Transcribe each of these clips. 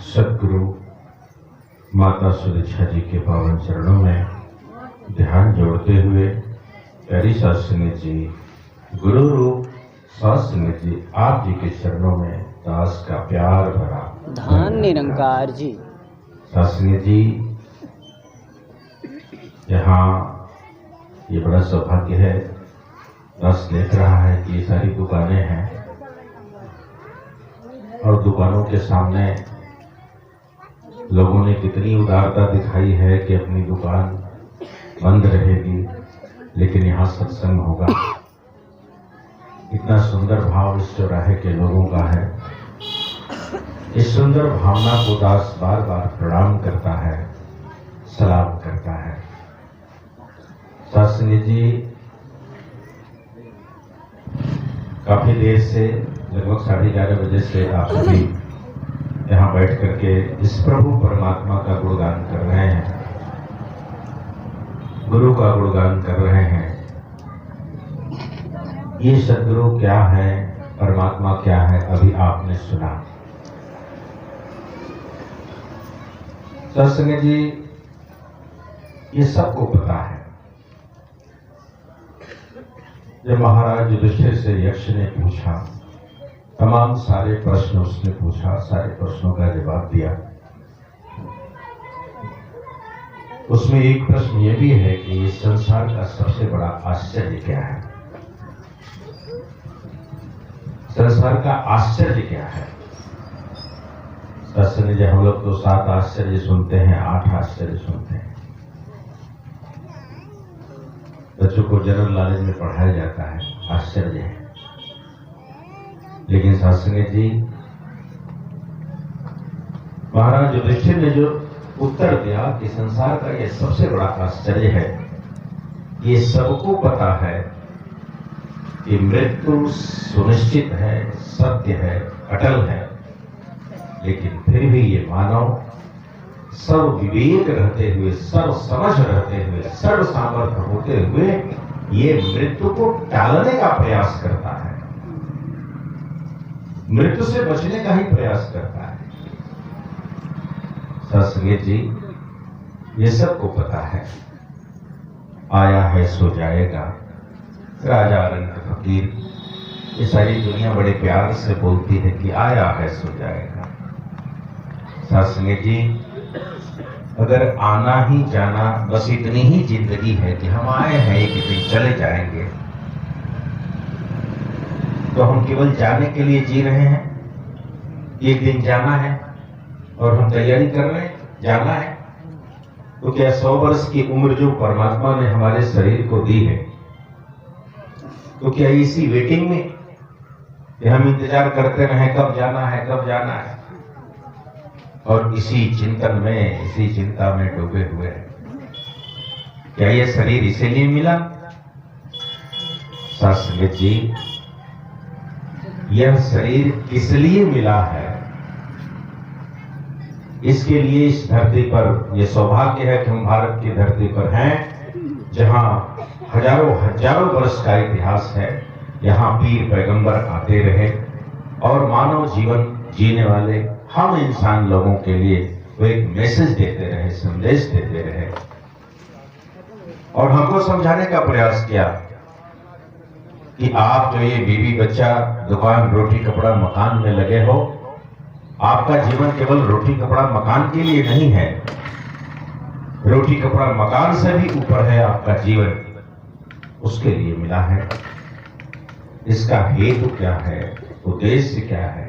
सद्गुरु माता सुरेक्षा जी के पावन चरणों में ध्यान जोड़ते हुए प्यारी शास्त्री जी, गुरु रूप शास्त्री जी, आप जी के चरणों में दास का प्यार भरा धान निरंकार जी। शास्त्री जी, यहाँ ये बड़ा सौभाग्य है, दास देख रहा है कि ये सारी दुकानें हैं और दुकानों के सामने लोगों ने कितनी उदारता दिखाई है कि अपनी दुकान बंद रहेगी लेकिन यहाँ सत्संग होगा। इतना सुंदर भाव इस चौराहे के लोगों का है। इस सुंदर भावना को दास बार बार प्रणाम करता है, सलाम करता है। शास्त्री जी काफी देर से, लगभग 11:30 बजे से आप सभी यहाँ बैठ करके इस प्रभु परमात्मा का गुणगान कर रहे हैं, गुरु का गुणगान कर रहे हैं। ये सद्गुरु क्या है, परमात्मा क्या है, अभी आपने सुना। सत्संग जी, ये सबको पता है। जब महाराज युधिष्ठिर से यक्ष ने पूछा, तमाम सारे प्रश्न उसने पूछा, सारे प्रश्नों का जवाब दिया। उसमें एक प्रश्न ये भी है कि इस संसार का सबसे बड़ा आश्चर्य क्या है? संसार का आश्चर्य क्या है? शास्त्री जी, हम लोग तो 7 आश्चर्य सुनते हैं, 8 आश्चर्य सुनते हैं। बच्चों को जनरल नॉलेज में पढ़ाया जाता है, आश्चर्य है। लेकिन शास्त्री जी, महाराज युधिष्ठिर ने जो उत्तर दिया कि संसार का यह सबसे बड़ा आश्चर्य है, ये सबको पता है कि मृत्यु सुनिश्चित है, सत्य है, अटल है, लेकिन फिर भी ये मानव सर्व विवेक रहते हुए, सर्व समझ रहते हुए, सर्व सामर्थ्य होते हुए ये मृत्यु को टालने का प्रयास करता है, मृत्यु से बचने का ही प्रयास करता है। शास्त्री जी, ये सबको पता है। आया है सो जाएगा, राजा रंग फकीर, ये सारी दुनिया बड़े प्यार से बोलती है कि आया है सो जाएगा। शास्त्री जी, अगर आना ही जाना बस इतनी ही जिंदगी है कि हम आए हैं, एक दिन चले जाएंगे, तो हम केवल जाने के लिए जी रहे हैं। एक दिन जाना है और हम तैयारी कर रहे हैं, जाना है। तो क्या 100 वर्ष की उम्र जो परमात्मा ने हमारे शरीर को दी है, तो क्या इसी वेटिंग में कि हम इंतजार करते रहे कब जाना है, कब जाना है, और इसी चिंतन में, इसी चिंता में डूबे हुए हैं? क्या यह शरीर इसीलिए मिला? शास्त्री जी, यह शरीर किस लिए मिला है, इसके लिए इस धरती पर यह सौभाग्य है कि हम भारत की धरती पर हैं, जहां हजारों वर्ष का इतिहास है। यहाँ पीर पैगंबर आते रहे और मानव जीवन जीने वाले हम इंसान लोगों के लिए वो एक मैसेज देते रहे, संदेश देते रहे और हमको समझाने का प्रयास किया कि आप जो ये बीवी बच्चा, दुकान, रोटी कपड़ा, मकान में लगे हो, आपका जीवन केवल रोटी कपड़ा मकान के लिए नहीं है। रोटी कपड़ा मकान से भी ऊपर है आपका जीवन, उसके लिए मिला है। इसका हेतु क्या है, उद्देश्य क्या है,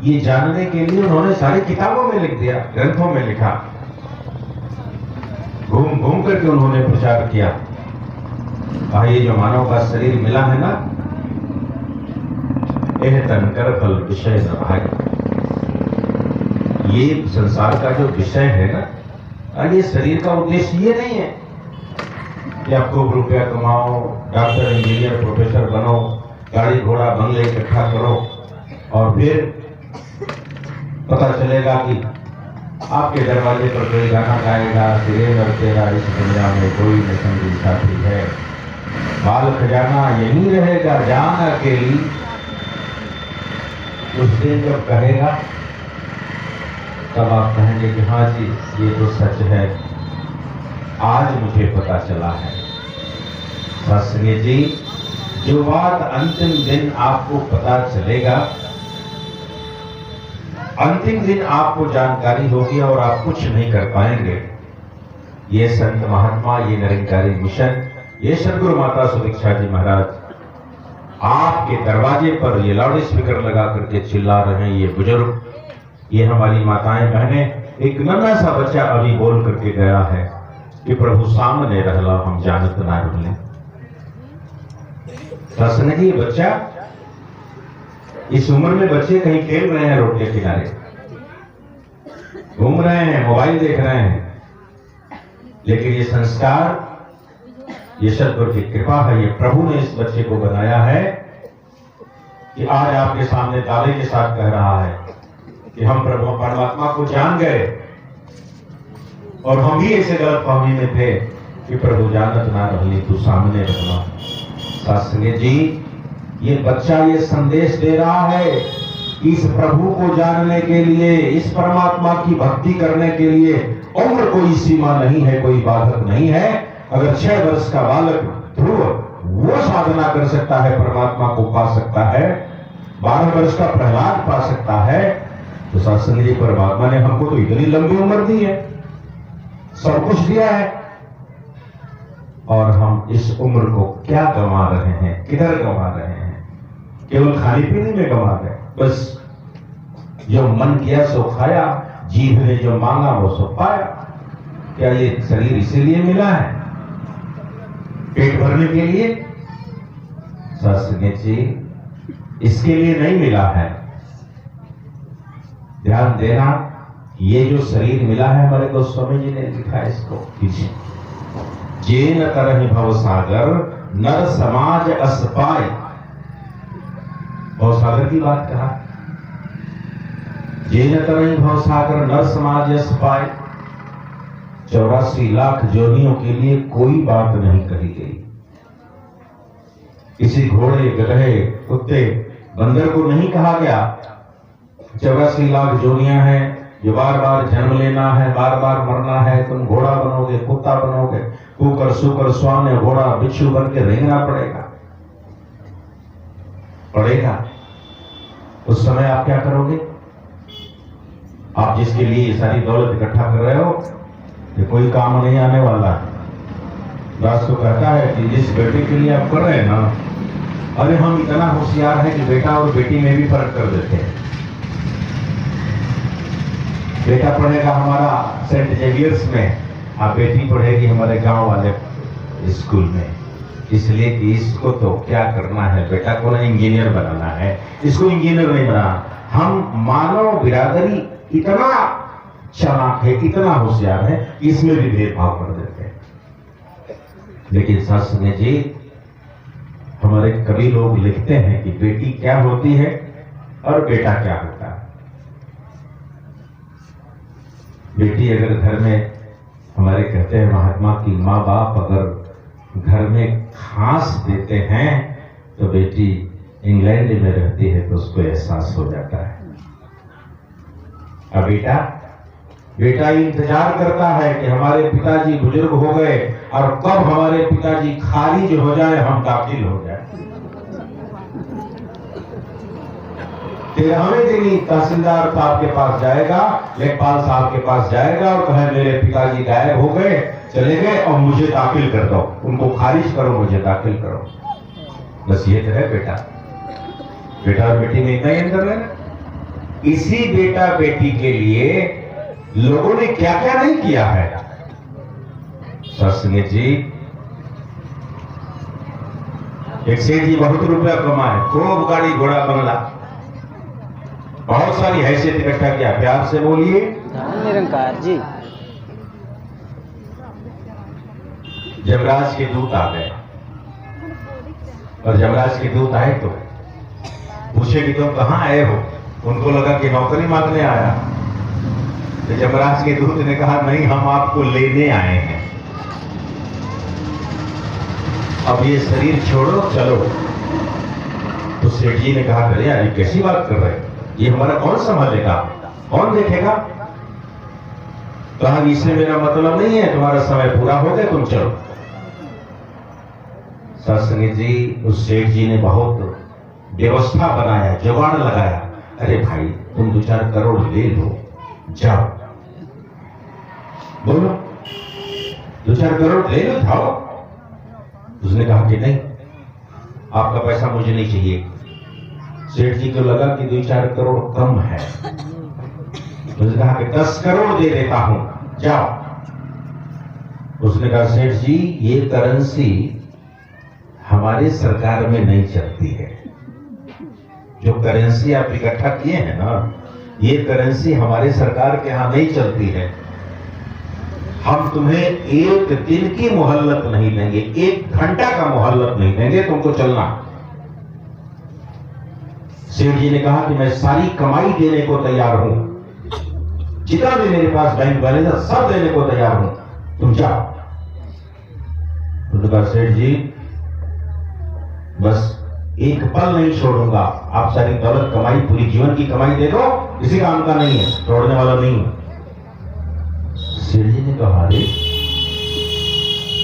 ये जानने के लिए उन्होंने सारी किताबों में लिख दिया, ग्रंथों में लिखा, घूम घूम करके उन्होंने प्रचार किया। ये जो मानव का शरीर मिला है ना, यह तनकर फल विषय न भाई। ये संसार का जो विषय है ना, ये शरीर का उद्देश्य ये नहीं है कि आप खूब रुपया कमाओ, डॉक्टर, इंजीनियर, प्रोफेसर बनो, गाड़ी घोड़ा बंगले इकट्ठा करो और फिर पता चलेगा कि आपके दरवाजे पर कोई गाना गाएगा, सिरेंद्र तेरा इस दुनिया में कोई न संगी साथी है, बाल खजाना यही रहेगा, जान अकेली। उस दिन जब कहेगा तब आप कहेंगे कि हाँ जी ये तो सच है, आज मुझे पता चला है। शास्त्री जी, जो बात अंतिम दिन आपको पता चलेगा, अंतिम दिन आपको जानकारी होगी और आप कुछ नहीं कर पाएंगे, ये संत महात्मा, ये निरंकारी मिशन, ये सदगुरु माता सुदीक्षा जी महाराज आपके दरवाजे पर ये लाउड स्पीकर लगा करके चिल्ला रहे हैं। ये बुजुर्ग, ये हमारी माताएं बहनें, एक नन्हा सा बच्चा अभी बोल करके गया है कि प्रभु सामने रहला हम जानत ना रहले। दर्शन जी, बच्चा, इस उम्र में बच्चे कहीं खेल रहे हैं रोड के किनारे, घूम रहे हैं, मोबाइल देख रहे हैं, लेकिन ये संस्कार, ये सदगुरु की कृपा है, ये प्रभु ने इस बच्चे को बनाया है कि आज आपके सामने दावे के साथ कह रहा है कि हम प्रभु परमात्मा को जान गए और हम भी ऐसे गलत फहमी में थे कि प्रभु जानत ना रहली, तू सामने रहना। शास्त्री जी, ये बच्चा ये संदेश दे रहा है कि इस प्रभु को जानने के लिए, इस परमात्मा की भक्ति करने के लिए उम्र कोई सीमा नहीं है, कोई बाधक नहीं है। अगर 6 वर्ष का बालक ध्रुव वो साधना कर सकता है, परमात्मा को पा सकता है, 12 वर्ष का प्रहलाद पा सकता है, तो शास्त्री जी, परमात्मा ने हमको तो इतनी लंबी उम्र दी है, सब कुछ दिया है, और हम इस उम्र को क्या गंवा रहे हैं, किधर गंवा रहे हैं? केवल खाने पीने में गंवा रहे, बस जो मन किया सो खाया, जीभ ने जो मांगा वो सो पाया। क्या ये शरीर इसीलिए मिला है, पेट भरने के लिए? शास्त्री जी, इसके लिए नहीं मिला है। ध्यान देना, ये जो शरीर मिला है, हमारे गोस्वामी जी ने लिखा है इसको, कीजिए, जेन तरहि भव सागर नर समाज अस पाए। भव सागर की बात कहा, जेन तरहि भव सागर नर समाज अस पाए। 84 लाख जोनियों के लिए कोई बात नहीं कही गई। किसी घोड़े, गधे, कुत्ते, बंदर को नहीं कहा गया 84 लाख जोनियां हैं, जो बार बार जन्म लेना है, बार बार मरना है, तुम घोड़ा बनोगे, कुत्ता बनोगे, कुकर, सुकर, स्वान, घोड़ा, बिच्छू बन के रेंगना पड़ेगा। उस समय आप क्या करोगे? आप जिसके लिए ये सारी दौलत इकट्ठा कर रहे हो, ये कोई काम नहीं आने वाला है। दास तो कहता है कि जिस बेटे के लिए आप कर रहे हैं ना, अरे हम इतना होशियार है कि बेटा और बेटी में भी फर्क कर देते हैं। बेटा पढ़ेगा हमारा सेंट जेवियर्स में, और बेटी पढ़ेगी हमारे गांव वाले स्कूल में, इसलिए कि इसको तो क्या करना है, बेटा को ना इंजीनियर बनाना है, इसको इंजीनियर नहीं बनाना। हम मानव बिरादरी इतना चालाक है, इतना होशियार है, इसमें भी भेदभाव कर देते हैं। लेकिन शास्त्री जी, हमारे कवि लोग लिखते हैं कि बेटी क्या होती है और बेटा क्या होता है। बेटी अगर घर में, हमारे कहते हैं महात्मा की माँ बाप अगर घर में खांस देते हैं तो बेटी इंग्लैंड में रहती है तो उसको एहसास हो जाता है। अब बेटा इंतजार करता है कि हमारे पिताजी बुजुर्ग हो गए और कब हमारे पिताजी खारिज हो जाए, हम दाखिल हो जाए। 13वें दिन ही तहसीलदार साहब के पास जाएगा, लेखपाल साहब के पास जाएगा और कहे मेरे पिताजी गायब हो गए, चले गए और मुझे दाखिल कर दो, उनको खारिज करो, मुझे दाखिल करो। बस ये तो है बेटा और बेटी में इतना ही अंतर है। इसी बेटा बेटी के लिए लोगों ने क्या क्या नहीं किया है। शास्त्री जी, एक सेठ जी बहुत रुपया कमाए, खूब गाड़ी घोड़ा बंगला, बहुत सारी हैसियत इकट्ठा किया। प्यार से बोलिए, निरंकार जी। जमराज के दूत आ गए और जमराज के दूत आए तो पूछे कि तुम कहां आए हो। उनको लगा कि नौकरी मांगने आया, तो जमराज के दूत ने कहा नहीं, हम आपको लेने आए हैं, अब ये शरीर छोड़ो चलो। तो सेठ जी ने कहा अरे यार ये कैसी बात कर रहे हैं, ये हमारा कौन संभालेगा, कौन देखेगा। कहा इससे मेरा मतलब नहीं है, तुम्हारा समय पूरा हो गया, तुम चलो। सत्संगी जी, उस सेठ जी ने बहुत व्यवस्था बनाया, जुगाड़ लगाया। अरे भाई, तुम 2-4 करोड़ ले लो, जाओ, बोलो 2-4 करोड़ ले लो, जाओ। उसने कहा कि नहीं, आपका पैसा मुझे नहीं चाहिए। सेठ जी को लगा कि 2-4 करोड़ कम है। उसने कहा कि 10 करोड़ दे देता हूं, जाओ। उसने कहा सेठ जी, ये करेंसी हमारी सरकार में नहीं चलती है। जो करेंसी आप इकट्ठा किए हैं ना, ये करेंसी हमारी सरकार के यहां नहीं चलती है। हम तुम्हें 1 दिन की मोहल्लत नहीं देंगे, 1 घंटा का मोहल्लत नहीं देंगे, तुमको चलना। सेठ जी ने कहा कि मैं सारी कमाई देने को तैयार हूं, जितना भी मेरे पास बैंक बैलेंस है सब देने को तैयार हूं, तुम जाओ। उन्होंने कहा सेठ जी, बस एक पल नहीं छोड़ूंगा, आप सारी दौलत कमाई, पूरी जीवन की कमाई दे दो, किसी काम का नहीं है, छोड़ने वाला नहीं है। सेठ जी ने कहा, अरे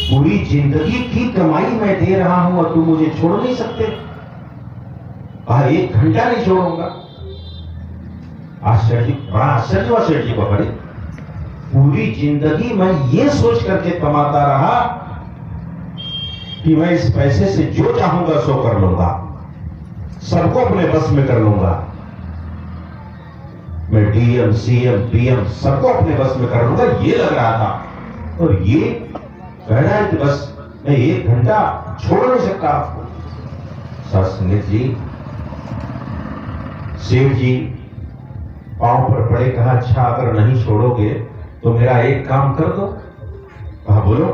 पूरी जिंदगी की कमाई मैं दे रहा हूं और तुम मुझे छोड़ नहीं सकते? कहा 1 घंटा नहीं छोड़ूंगा। आश्चर्य, बड़ा आश्चर्य हुआ सेठ जी को। बड़ी पूरी जिंदगी मैं ये सोच करके कमाता रहा कि मैं इस पैसे से जो चाहूंगा सो कर लूंगा, सबको अपने बस में कर लूंगा, मैं डीएम, सीएम, पीएम सबको अपने बस में कर लूंगा, ये लग रहा था। और ये कह रहा है कि बस मैं 1 घंटा छोड़ नहीं सकता आपको। सत्संगी जी, सेठ जी पांव पर पड़े, कहा अच्छा अगर नहीं छोड़ोगे तो मेरा एक काम कर दो। कहा बोलो।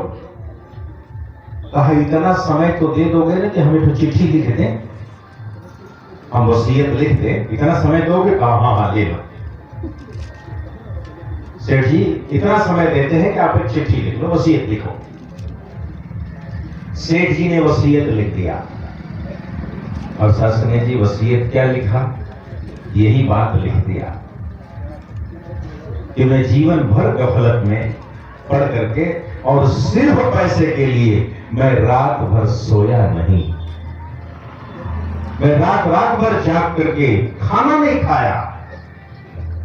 कहा इतना समय तो दे दोगे ना कि हमें तो चिट्ठी लिख दें, हम वसीयत लिख दें, इतना समय दोगे? कहा हाँ हाँ ले लो। सेठ जी इतना समय देते हैं कि आप एक चिट्ठी लिख लो, वसीयत लिखो। सेठ जी ने वसीयत लिख दिया। और सत्संगी जी, वसीयत क्या लिखा? यही बात लिख दिया कि मैं जीवन भर गफलत में पढ़ करके और सिर्फ पैसे के लिए मैं रात भर सोया नहीं, मैं रात भर जाग करके खाना नहीं खाया,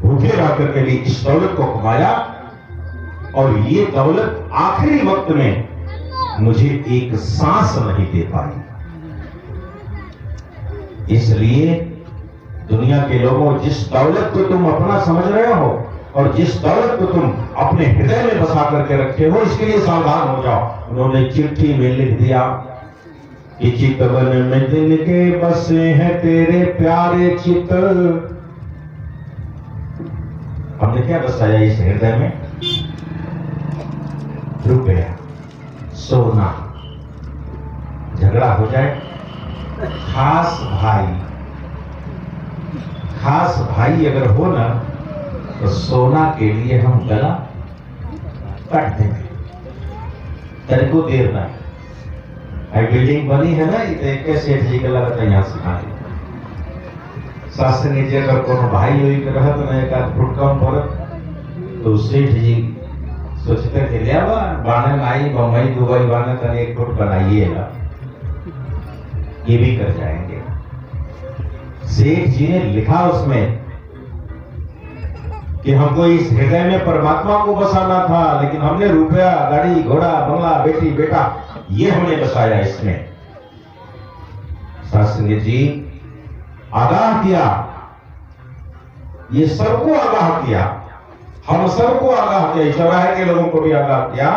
भूखे रह करके भी इस दौलत को कमाया। और ये दौलत आखिरी वक्त में मुझे एक सांस नहीं दे पाई। इसलिए दुनिया के लोगों, जिस दौलत को तुम अपना समझ रहे हो और जिस दौलत को तुम अपने हृदय में बसा करके रखे हो, इसके लिए सावधान हो जाओ। उन्होंने चिट्ठी में लिख दिया कि चितवन में दिन के बसे हैं तेरे प्यारे चित। हमने क्या बसाया इस हृदय में? रुपया, सोना। झगड़ा हो जाए, खास भाई अगर हो ना, तो सोना के लिए हम गला काट देंगे, तेरे को देर ना। बिल्डिंग बनी है ना, एक सेठ जी के लगा था यहाँ से खाने शास्त्री जी अगर कोनो भाई हुई के रहत ना एक आध फुट कम पड़त, तो सेठ जी सोचते थे ले बाने आई बम्बई दुबई बाने तने 1 फुट बनाइएगा, ये भी कर जाएंगे। सेठ जी ने लिखा उसमें कि हमको इस हृदय में परमात्मा को बसाना था, लेकिन हमने रुपया, गाड़ी घोड़ा, बंगला, बेटी बेटा, ये हमने बसाया इसमें। सत्संगी जी आगाह किया, ये सबको आगाह किया, हम सबको आगाह किया, चौराहे के लोगों को भी आगाह किया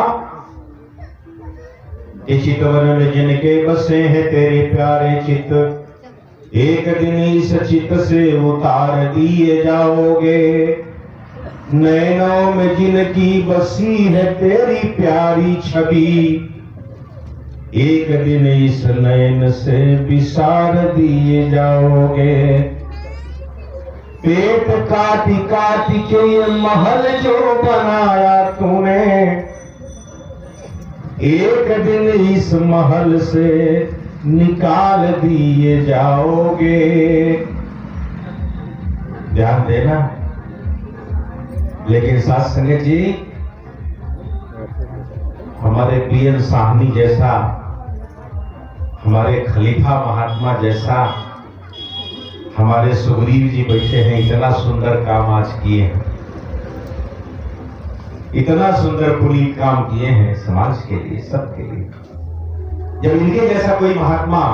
कि चितवन में जिनके बसे हैं तेरे प्यारे चित, एक दिन इस चित से उतार दिए जाओगे। नैनों में जिनकी बसी है तेरी प्यारी छवि, एक दिन इस नयन से विसार दिए जाओगे। पेट काटी काटी के ये महल जो बनाया तूने, एक दिन इस महल से निकाल दिए जाओगे। ध्यान देना। लेकिन सत्संगी जी हमारे पीएन साहनी जैसा, हमारे खलीफा महात्मा जैसा, हमारे सुग्रीव जी बैठे हैं, इतना सुंदर काम आज किए हैं, इतना सुंदर पुनीत काम किए हैं समाज के लिए, सबके लिए। जब इनके जैसा कोई महात्मा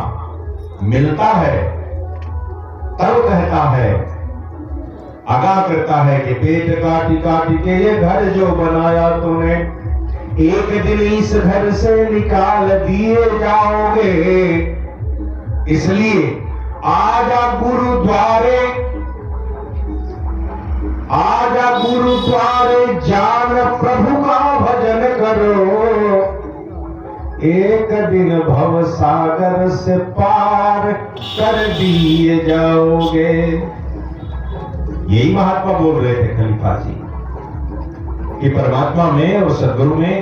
मिलता है तब कहता है, आगाह करता है कि पेट काटी काटी के ये घर जो बनाया तूने, एक दिन इस घर से निकाल दिए जाओगे, इसलिए आजा गुरुद्वारे, आजा गुरुद्वारे जान प्रभु का भजन करो, एक दिन भव सागर से पार कर दिए जाओगे। यही महात्मा बोल रहे थे खलीफा जी कि परमात्मा में और सदगुरु में